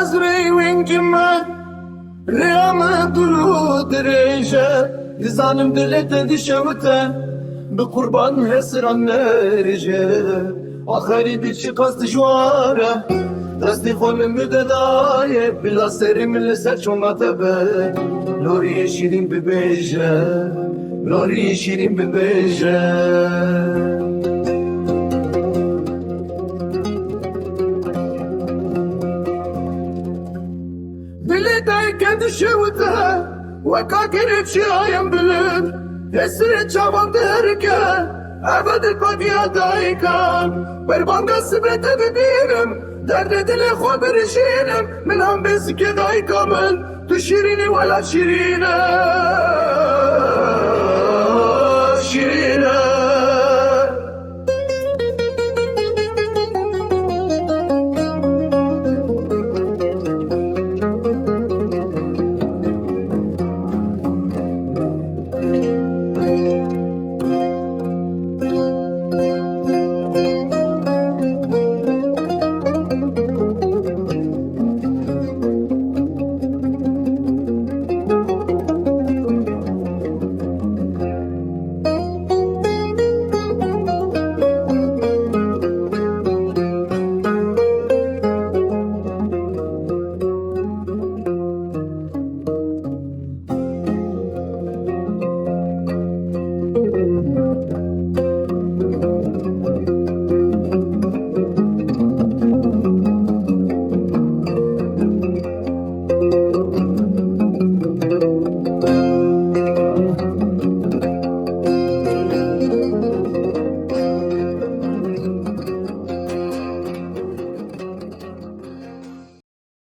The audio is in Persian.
أزري وين جمع ريامة دلو دريجة دزانم دلت دي شوتة بقربان هسر النرجة آخری بیچی قصد جواره دستی خونم بددایه بلا سری من لسر چونگاته به لوری شیرین ببیجه لوری شیرین ببیجه بلدای کد شوته وکا کرد شایم بلد هسر چابان درکه أبد البادية دايكان برباندا سبرت ببينم درد دل خو برشينم من هم بسك دايكا من تشيريني ولا شيرينم